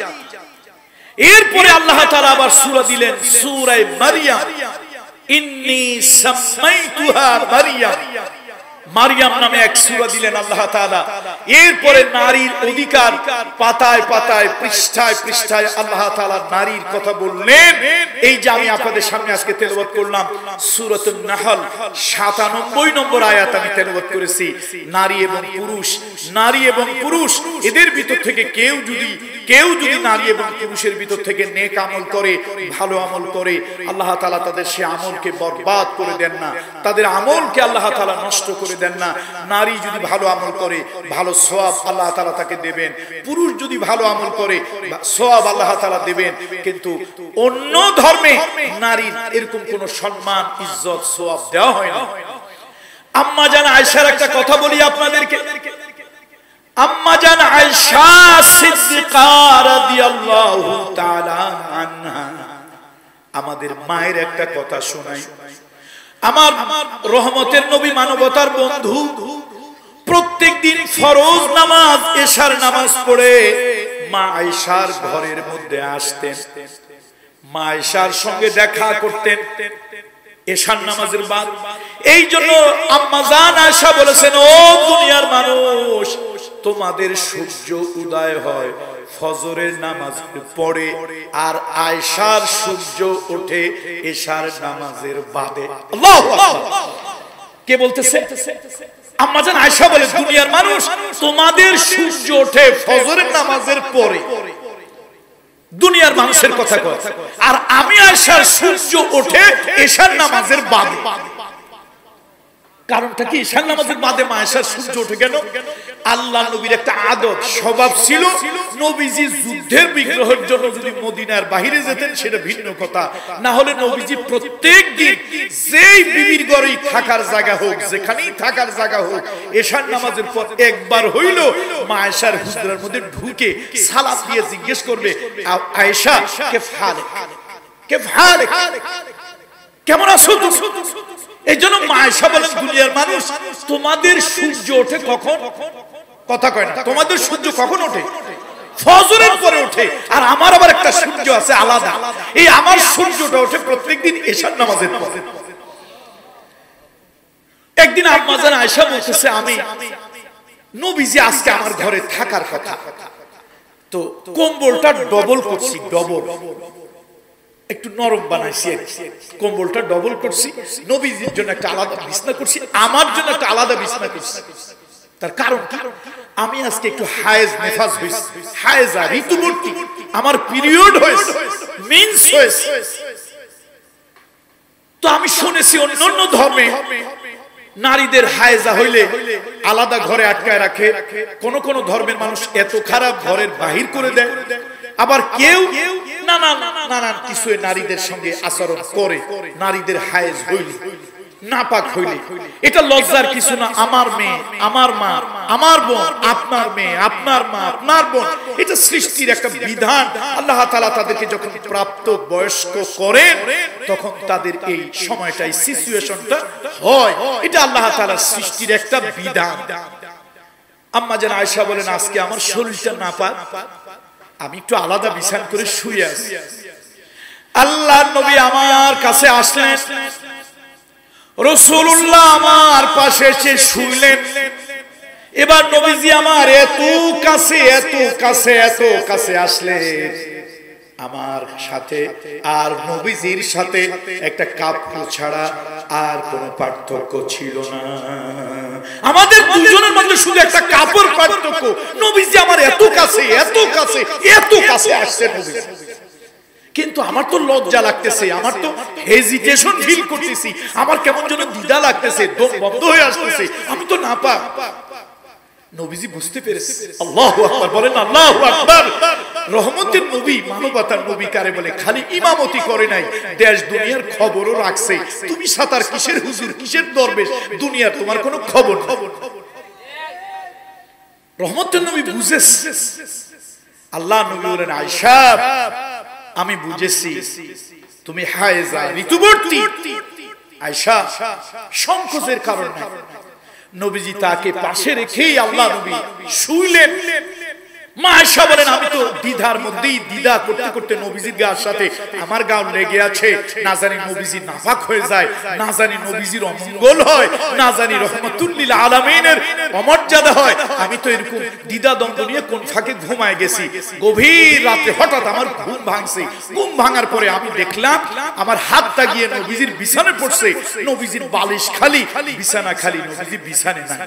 এরপরে আল্লাহ তাআলা আবার সূরা দিলেন সূরা মারইয়াম, ইন্নী সামাইতুহা মারইয়াম। মারইয়াম নামে এক সূরা দিলেন আল্লাহ তাআলা। এরপরে নারীর অধিকার পাতায় পাতায়, পৃষ্ঠায় পৃষ্ঠায় আল্লাহ তাআলা নারীর কথা বললেন। এই যে আমি আপনাদের সামনে আজকে তেলাওয়াত করলাম সূরাতুন নাহল 97 নম্বর আয়াত আমি তেলাওয়াত করেছি। নারী এবং পুরুষ, নারী এবং পুরুষ এদের ভিতর থেকে কেউ যদি নারী এবং পুরুষের ভিতর থেকে নেক আমল করে, ভালো আমল করে, আল্লাহ তাআলা তাদের সে আমলকে বরবাদ করে দেন না, তাদের আমলকে আল্লাহ তাআলা নষ্ট করে দেন না। নারী যদি ভালো আমল করে, ভালো সওয়াব আল্লাহ তাআলা তাকে দেবেন। পুরুষ যদি ভালো আমল করে, সওয়াব আল্লাহ তাআলা দেবেন। কিন্তু অন্য ধর্মে নারীর এরকম কোনো সম্মান, ইজ্জত, সওয়াব দেওয়া হয় না। আম্মা জান আয়েশার একটা কথা বলি আপনাদেরকে। আম্মা জান আয়েশা সিদ্দিকা রাদিয়াল্লাহু তাআলা আনহা আমাদের মায়ের একটা কথা শোনাই। আমার রহমতের নবী, মানবতার বন্ধু, প্রত্যেকদিন ফরজ নামাজ, এশার নামাজ পড়ে মা আয়েশার ঘরের মধ্যে আসতেন। মা আয়েশার সঙ্গে দেখা করতেন এশার নামাজের বাদ। এই জন্য আম্মা জান আয়েশা বলেছেন, ও দুনিয়ার মানুষ, তোমাদের সূর্য উদয় হয় ফজরের নামাজ পড়ে, আর আয়েশার সূর্য ওঠে এশার নামাজের বাদে। আল্লাহু আকবার। কে বলতেছে? আম্মা জান আয়েশা বলে, দুনিয়ার মানুষ, তোমাদের সূর্য ওঠে ফজরের নামাজের পরে। দুনিয়ার মানুষের কথা কয়, আর আমি আয়েশার সূর্য ওঠে এশার নামাজের বাদে। কারণটা কি? এশার নামাজের বাদে মা আয়েশার সূর্য ওঠে কেন? আল্লাহ নবীর একটা আদত, স্বভাব ছিল, নবীজি যুদ্ধের বিগ্রহের জন্য যদি মদিনার বাইরে যেতেন সেটা ভিন্ন কথা, না হলে নবীজি প্রত্যেক দিন যেই বিবির ঘরেই থাকার জায়গা হোক, যেখানেই থাকার জায়গা হোক, এশার নামাজের পর একবার হইল মা আয়েশার হুজরার মধ্যে ঢুকে সালাম দিয়ে জিজ্ঞেস করবে, আয়েশা কেফ হালেক, কেমন আছো তুমি? এই জন্য মা আয়েশা বলেন, দুনিয়ার মানুষ, তোমাদের সূর্য ওঠে কখন? কথা কয় না, তোমাদের সূর্য কখন ওঠে? ফজরের পরে ওঠে। আর আমার আবার একটা সূর্য আছে আলাদা, এই আমার সূর্যটা ওঠে প্রত্যেকদিন এশার নামাজের পরে। একদিন আম্মা জান আয়েশা বলতেছে, আমি নবীজি আজকে আমার ঘরে থাকার কথা, তো কম্বলটা ডবল করছি, ডবল একটু নরম বানাইছি, কম্বলটা ডবল করছি, নবীজির জন্য একটা আলাদা বিছনা করছি, আমার জন্য একটা আলাদা বিছনা করছি। তার কারণ আমি আজকে একটু হায়েজ নেফাজ হইছি, হায়েজা ঋতুবর্তী, আমার পিরিয়ড হয়েছে, মেন্স হয়েছে। তো আমি শুনেছি অন্যান্য ধর্মে নারীদের হায়েজা হইলে আলাদা ঘরে আটকায় রাখে, কোন কোন ধর্মের মানুষ এত খারাপ ঘরের বাহির করে দেয়, আবার কেউ নানান কিছু নারীদের সঙ্গে আচরণ করে। নারীদের হায়েজ হইলে, নাপাক হইলে এটা লজ্জার কিছু না। আমার মেয়ে, আমার মা, আমার বোন, আপনার মেয়ে, আপনার মা, আপনার বোন, এটা সৃষ্টির একটা বিধান। আল্লাহ তাআলা তাদেরকে যখন প্রাপ্ত বয়স্ক করেন তখন তাদের এই সময়টাই সিচুয়েশনটা হয়, এটা আল্লাহ তাআলার সৃষ্টির একটা বিধান। আম্মা জান আয়েশা বলেন, আজকে আমার শরীরটা নাপাক, আমি একটু আলাদা বিছানা করে শুয়ে আছি। আল্লাহর নবী আমার কাছে আসলেন, রাসূলুল্লাহ আমার পাশে এসে শুইলেন। এবার নবীজি আমার এত কাছে এত কাছে এত কাছে আসলেন আমার সাথে, আর নবীজির সাথে একটা কাপড় ছাড়া আর কোনো পার্থক্য ছিল না। আমাদের দুজনের মধ্যে শুধু একটা কাপড় পার্থক্য। নবীজি আমার এত কাছে এত কাছে এত কাছে আসছে নবীজি, কিন্তু আমার তো লজ্জা লাগতেছে, আমার তো হেজিটেশন ফিল করতেছি, আমার কেমন যেন দ্বিধা লাগতেছে, দম বন্ধ হয়ে আসতেছে, আমি তো নাপাক। নবীজি বুঝতে পেরেছে। আল্লাহু আকবার বলেন, আল্লাহু আকবার। রহমতের নবী, মানবতার নবী কারে বলে? খালি ইমামতি করে নাই, দেশ দুনিয়ার খবরও রাখছে। তুমি সাতার কিসের হুজুর, কিসের দরবেশ, দুনিয়ার তোমার কোনো খবর না। রহমতের নবী বুঝেছে। আল্লাহ নবী বলেন, আয়েশা আমি বুঝেছি তুমি হায়েজা, ঋতুবর্তী। আয়েশা সংকোচের কারণ নাই। নবীজি তাকে পাশে রেখেই আল্লাহ নবী শুইলেন। মা আয়েশা বলেন, আমি তো দ্বিধার মধ্যেই দ্বিধা করতে করতে নবীজির গায়ের সাথে আমার গাও লেগে আছে। না জানি নবীজি নাপাক হয়ে যায়, না জানি নবীজির অমঙ্গল হয়, না জানি রহমাতুল লিল আলামিনের অমর্যাদা হয়। আমি তো এরকম দ্বিধা দ্বন্দ্ব নিয়ে কোন ফাঁকে ঘুমায় গেছি। গভীর রাতে হঠাৎ আমার ঘুম ভাঙছে। ঘুম ভাঙার পরে আমি দেখলাম আমার হাতটা গিয়ে নবীজির বিছানায় পড়ছে। নবীজির বালিশ খালি, বিছানা খালি, নবীজি বিছানে নাই।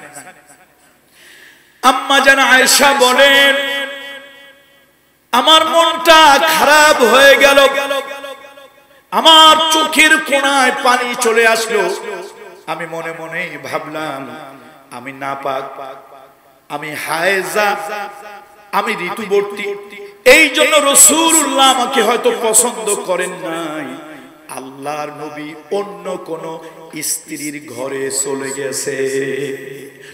আম্মা জান আয়েশা বলেন, আমার মনটা খারাপ হয়ে গেল, আমার চোখের কোণায় পানি চলে আসলো। আমি মনে মনে ভাবলাম আমি নাপাক, আমি হায়েজা, আমি ঋতুবর্তী। এই জন্য রাসূলুল্লাহ আমাকে হয়তো পছন্দ করেন নাই। আল্লাহর নবী অন্য কোন স্ত্রীর ঘরে চলে গেছে।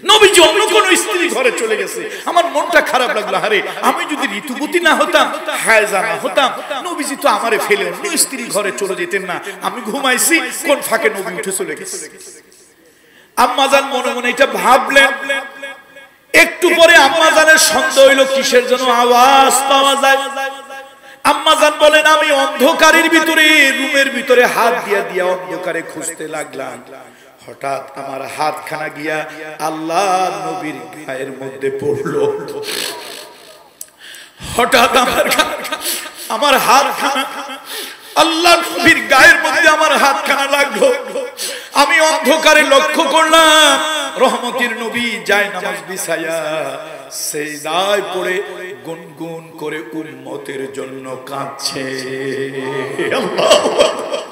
নবীজি অন্য কোন স্ত্রীর ঘরে চলে গেছে। আমার মনটা খারাপ লাগলো। আরে আমি যদি ঋতুবতী না হতাম, হায়েজা না হতাম, নবীজি তো আমারে ফেলে অন্য স্ত্রীর ঘরে চলে যেতেন না। আমি ঘুমাইছি, কোন ফাঁকে নবী উঠে চলে গেছে। আম্মা জান মনে মনে এটা ভাবলেন। একটু পরে আম্মা জানের সন্দেহ হইল, কিসের জন্য আওয়াজ পাওয়া যায়। আম্মা জান বলেন, আমি অন্ধকারের ভিতরে, রুমের ভিতরে হাত দিয়া দিয়া অন্ধকারে খুঁজতে লাগলাম। হঠাৎ আমার হাতখানা গিয়া আল্লাহ নবীর গায়ের মধ্যে পড়লো। হঠাৎ আমার হাতখানা আল্লাহ নবীর গায়ের মধ্যে আমার হাতখানা লাগলো। আমি অন্ধকারে লক্ষ্য করলাম রহমতের নবী যায় নামাজ বিছায়া সিজদায় পড়ে গুনগুন করে উম্মতের জন্য কাঁদছে। আল্লাহু আকবার।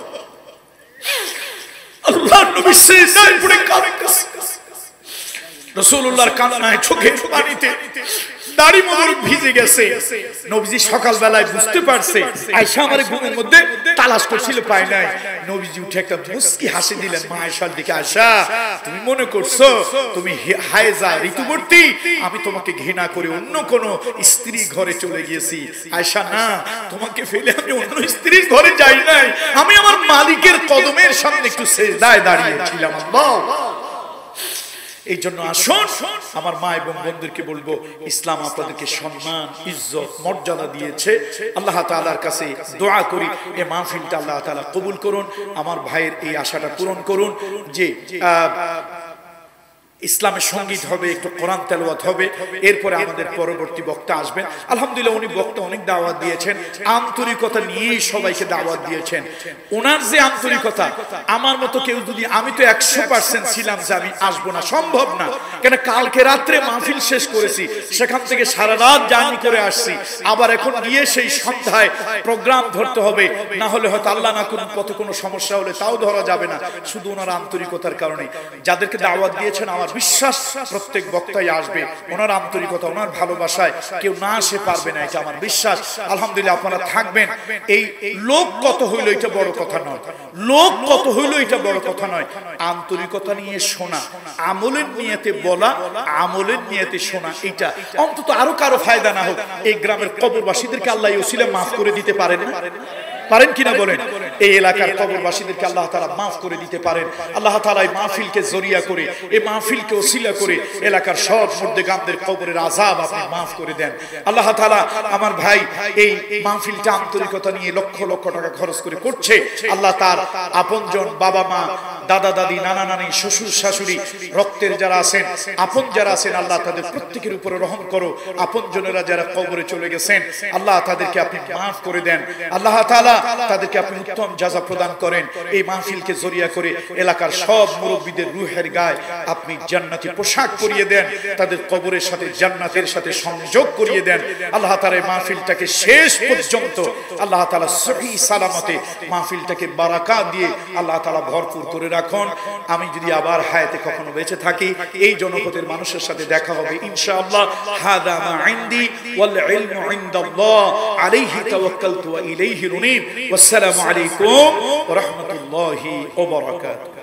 আল্লাহর নবী সিজদায় পড়ে কাঁদছে। রাসূলুল্লাহর কান্নায় চোখের পানিতে দাড়ি মোবারক ভিজে গেছে। নবীজি সকাল বেলায় বুঝতে পারছে আয়েশা আমার ঘুমের মধ্যে তালাশ করছিল, পায় নাই। নবীজি উঠে একটা মুস্কি হাসি দিলেন মা আয়েশার দিকে। আয়েশা, তুমি মনে করছো তুমি হায়েজা, ঋতুবর্তী, আমি তোমাকে ঘৃণা করে অন্য কোন স্ত্রী ঘরে চলে গিয়েছি? আয়েশা, না, তোমাকে ফেলে আমি অন্য স্ত্রীর ঘরে যাই নাই। আমি আমার মালিকের কদমের সামনে একটু সিজদায় দাঁড়িয়েছিলাম। আল্লাহ। এই জন্য আসুন আমার মা এবং বোনদেরকে বলবো, ইসলাম আপনাদেরকে সম্মান, ইজ্জত, মর্যাদা দিয়েছে। আল্লাহ তাআলার কাছে দোয়া করি এই মাহফিলটা আল্লাহ তাআলা কবুল করুন, আমার ভাইয়ের এই আশাটা পূরণ করুন যে ইসলামের সঙ্গীত হবে, একটু কোরআন তেলাওয়াত হবে, এরপরে আমাদের পরবর্তী বক্তা আসবেন। আলহামদুলিল্লাহ উনি বক্তা অনেক দাওয়াত দিয়েছেন, আন্তরিকতা নিয়েই সবাইকে দাওয়াত দিয়েছেন। ওনার যে আন্তরিকতা, আমার মতো কেউ যদি, আমি তো 100% ছিলাম যে আমি আসবো না, সম্ভব না, কেন কালকে রাত্রে মাহফিল শেষ করেছি, সেখান থেকে সারা রাত জার্নি করে আসছি, আবার এখন গিয়ে সেই সন্ধ্যায় প্রোগ্রাম ধরতে হবে, না হলে হয়তো আল্লাহ না করুন পথে কোনো সমস্যা হলে তাও ধরা যাবে না। শুধু ওনার আন্তরিকতার কারণে যাদেরকে দাওয়াত দিয়েছেন আমার বিশ্বাস প্রত্যেক বক্তাই আসবে, ওনার আন্তরিকতা ওনার ভালোবাসায় কেউ না আসে পারবে না, এটা আমার বিশ্বাস। আলহামদুলিল্লাহ আপনারা থাকবেন। এই লোক কত হইলো এটা বড় কথা নয়, লোক কত হইলো এটা বড় কথা নয়, আন্তরিকতা নিয়ে শোনা, আমলের নিয়তে বলা, আমলের নিয়তে শোনা, এটা অন্তত আরো কারো ফায়দা না হোক, এই গ্রামের কবরবাসীদেরকে আল্লাহ ওসিলা মাফ করে দিতে পারেন না? পারেন কিনা বলেন? এই এলাকার কবরবাসীদেরকে আল্লাহ তাআলা মাফ করে দিতে পারেন। আল্লাহ তাআলা এই মাহফিলকে জরিয়া করে, এই মাহফিলকে ওসিলা করে এলাকার সব মুর্দেগামদের কবরের আযাব আপনি মাফ করে দেন। আল্লাহ তাআলা আমার ভাই এই মাহফিলটা আন্তরিকতা নিয়ে লক্ষ লক্ষ টাকা খরচ করে করছে, আল্লাহ তার আপনজন, বাবা মা, দাদা দাদি, নানা নানি, শ্বশুর শাশুড়ি, রক্তের যারা আছেন, আপন যারা আছেন, আল্লাহ তাদের প্রত্যেকের উপরে রহম করো। আপনজনেরা যারা কবরে চলে গেছেন, আল্লাহ তাদেরকে আপনি মাফ করে দেন। আল্লাহ তাআলা তাদেরকে আপনি উত্তম জাযা প্রদান করেন। এই মাহফিলকে জরিয়া করে এলাকার সব মুরব্বীদের রূহের গায়ে আপনি জান্নাতি পোশাক পরিয়ে দেন, তাদের কবরের সাথে জান্নাতের সাথে সংযোগ করিয়ে দেন। আল্লাহ তাআলা এই মাহফিলটাকে শেষ পর্যন্ত আল্লাহ তাআলা সহি সালামতে মাহফিলটাকে বারাকাত দিয়ে আল্লাহ তাআলা ভরপুর করে রাখুন। আমি যদি আবার হায়াতে কখনো বেঁচে থাকি, এই জনপদের মানুষের সাথে দেখা হবে ইনশাআল্লাহ। হাদা মা ইনদি ওয়াল ইলমু ইনদাল্লাহ আলাইহি তাওয়াক্কালতু ওয়া ইলাইহি উনীব। ওয়াসসালামু আলাইকুম ওয়া রাহমাতুল্লাহি ওয়া বারাকাতুহু।